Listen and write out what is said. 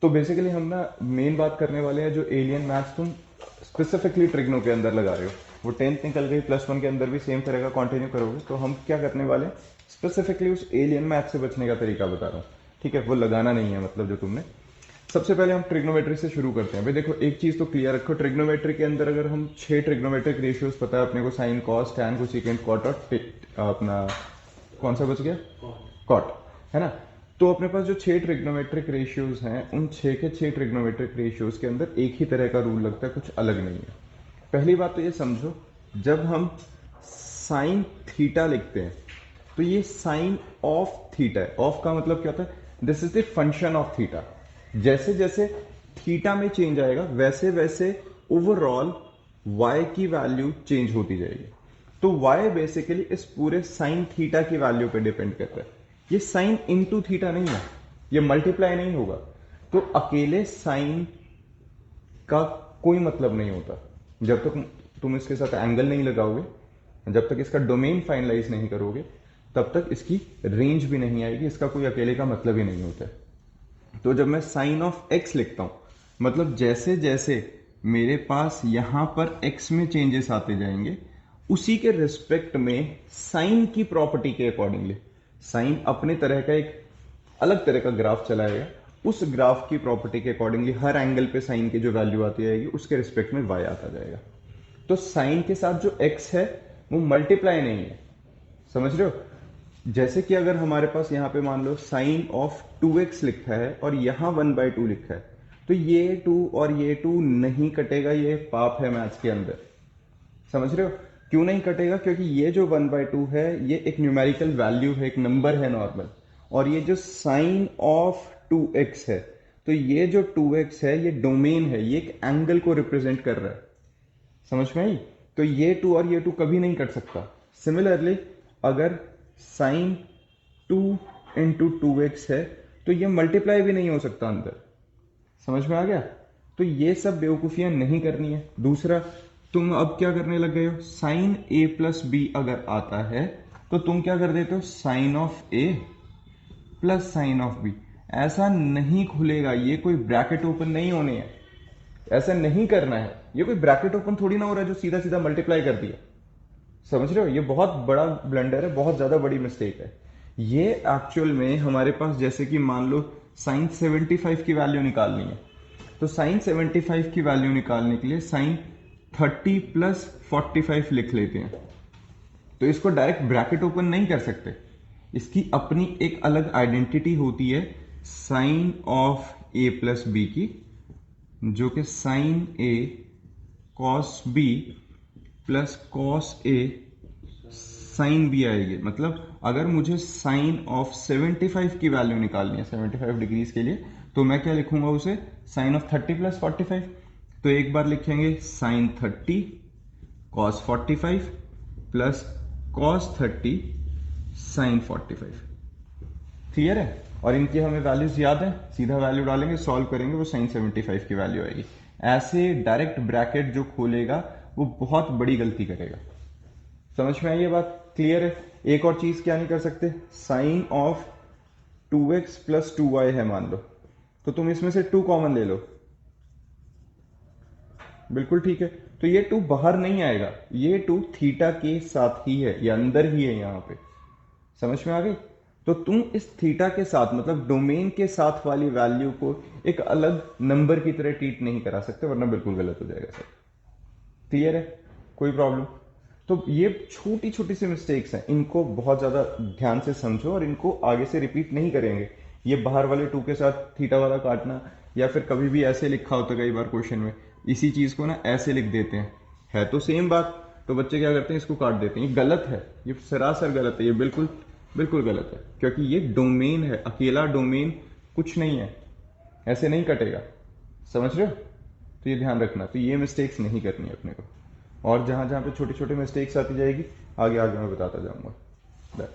तो बेसिकली हम ना मेन बात करने वाले हैं जो एलियन मैथ्स तुम स्पेसिफिकली ट्रिग्नो के अंदर लगा रहे हो, वो 10th निकल गई, +1 के अंदर भी सेम तरह का कंटिन्यू करोगे। तो हम क्या करने वाले हैं, स्पेसिफिकली उस एलियन मैथ से बचने का तरीका बता रहा हूँ। ठीक है, वो लगाना नहीं है, मतलब जो तुमने। सबसे पहले हम ट्रिग्नोमेट्री से शुरू करते हैं। भाई देखो, एक चीज तो क्लियर रखो, ट्रिग्नोमेट्री के अंदर अगर हम 6 ट्रिग्नोमेट्रिक रेशियोज पता है अपने को, sine cos tan cosecant cot और अपना कौन सा बच गया, कॉट, है ना। तो अपने पास जो 6 ट्रिग्नोमेट्रिक रेशियोज हैं, उन 6 के 6 ट्रिग्नोमेट्रिक रेशियोज के अंदर एक ही तरह का रूल लगता है, कुछ अलग नहीं है। पहली बात तो ये समझो, जब हम साइन थीटा लिखते हैं तो ये साइन ऑफ थीटा है। ऑफ का मतलब क्या होता है, this is the function of theta. जैसे जैसे थीटा में चेंज आएगा वैसे वैसे ओवरऑल y की वैल्यू चेंज होती जाएगी। तो y बेसिकली इस पूरे साइन थीटा की वैल्यू पे डिपेंड करता है। ये साइन इनटू थीटा नहीं है, ये मल्टीप्लाई नहीं होगा। तो अकेले साइन का कोई मतलब नहीं होता जब तक तुम इसके साथ एंगल नहीं लगाओगे, जब तक इसका डोमेन फाइनलाइज नहीं करोगे, तब तक इसकी रेंज भी नहीं आएगी। इसका कोई अकेले का मतलब ही नहीं होता है। तो जब मैं साइन ऑफ एक्स लिखता हूं, मतलब जैसे जैसे मेरे पास यहां पर एक्स में चेंजेस आते जाएंगे, उसी के रिस्पेक्ट में साइन की प्रॉपर्टी के अकॉर्डिंगली साइन अपने तरह का एक अलग तरह का ग्राफ चलाएगा। उस ग्राफ की प्रॉपर्टी के अकॉर्डिंगली हर एंगल पे साइन की जो वैल्यू आती जाएगी उसके रिस्पेक्ट में वाई आता जाएगा। तो साइन के साथ जो एक्स है वो मल्टीप्लाई नहीं है, समझ रहे हो। जैसे कि अगर हमारे पास यहां पे मान लो साइन ऑफ 2x लिखा है और यहां 1/2 लिखा है, तो ये 2 और ये 2 नहीं कटेगा, ये पाप है मैथ्स के अंदर। समझ रहे हो क्यों नहीं कटेगा, क्योंकि ये जो 1/2 है ये एक न्यूमेरिकल वैल्यू है, एक नंबर है नॉर्मल। और ये जो साइन ऑफ 2x है, तो ये जो 2x है ये डोमेन है, ये एक एंगल को रिप्रेजेंट कर रहा है। समझ में आई। तो ये 2 और ये 2 कभी नहीं कट सकता। सिमिलरली अगर साइन 2 × 2x है तो ये मल्टीप्लाई भी नहीं हो सकता अंदर। समझ में आ गया। तो ये सब बेवकूफियां नहीं करनी है। दूसरा, तुम अब क्या करने लग गए हो, साइन a+b अगर आता है तो तुम क्या कर देते हो, sine of a plus sine of b। ऐसा नहीं खुलेगा, ये कोई ब्रैकेट ओपन नहीं होने हैं, ऐसा नहीं करना है। ये कोई ब्रैकेट ओपन थोड़ी ना हो रहा है जो सीधा सीधा मल्टीप्लाई कर दिया। समझ रहे हो, ये बहुत बड़ा ब्लंडर है, बहुत ज्यादा बड़ी मिस्टेक है ये। एक्चुअल में हमारे पास जैसे कि मान लो साइन 75 की वैल्यू निकालनी है, तो साइन 75 की वैल्यू निकालने के लिए साइन 30 + 45 लिख लेते हैं। तो इसको डायरेक्ट ब्रैकेट ओपन नहीं कर सकते, इसकी अपनी एक अलग आइडेंटिटी होती है साइन ऑफ a+b की, जो कि sine a cos b plus cos a sine b आएगी। मतलब अगर मुझे साइन ऑफ 75 की वैल्यू निकालनी है 75 डिग्रीज के लिए, तो मैं क्या लिखूंगा उसे, साइन ऑफ 30 + 45। तो एक बार लिखेंगे sine 30 cos 45 plus cos 30 sine 45। Clear है। और इनकी हमें वैल्यूज याद है, सीधा वैल्यू डालेंगे, सॉल्व करेंगे, वो साइन 75 की वैल्यू आएगी। ऐसे डायरेक्ट ब्रैकेट जो खोलेगा वो बहुत बड़ी गलती करेगा। समझ में आई ये बात, क्लियर है। एक और चीज क्या नहीं कर सकते, साइन ऑफ 2x + 2y है मान लो, तो तुम इसमें से 2 कॉमन ले लो, बिल्कुल ठीक है। तो ये 2 बाहर नहीं आएगा, ये 2 थीटा के साथ ही है, ये अंदर ही है यहां पे। समझ में आ गई। तो तुम इस थीटा के साथ मतलब डोमेन के साथ वाली वैल्यू को एक अलग नंबर की तरह ट्रीट नहीं करा सकते, वरना बिल्कुल गलत हो जाएगा सर। क्लियर है, कोई प्रॉब्लम। तो ये छोटी छोटी सी मिस्टेक्स हैं, इनको बहुत ज्यादा ध्यान से समझो और इनको आगे से रिपीट नहीं करेंगे। ये बाहर वाले 2 के साथ थीटा वाला काटना, या फिर कभी भी ऐसे लिखा होता है कई बार क्वेश्चन में, इसी चीज को ना ऐसे लिख देते हैं, है तो सेम बात, तो बच्चे क्या करते हैं, इसको काट देते हैं। ये गलत है, ये सरासर गलत है, ये बिल्कुल बिल्कुल गलत है, क्योंकि ये डोमेन है, अकेला डोमेन कुछ नहीं है, ऐसे नहीं कटेगा। समझ रहे हो। तो ये ध्यान रखना, तो ये मिस्टेक्स नहीं करनी है अपने को। और जहां जहां पे छोटी छोटी मिस्टेक्स आती जाएगी, आगे आगे मैं बताता जाऊंगा।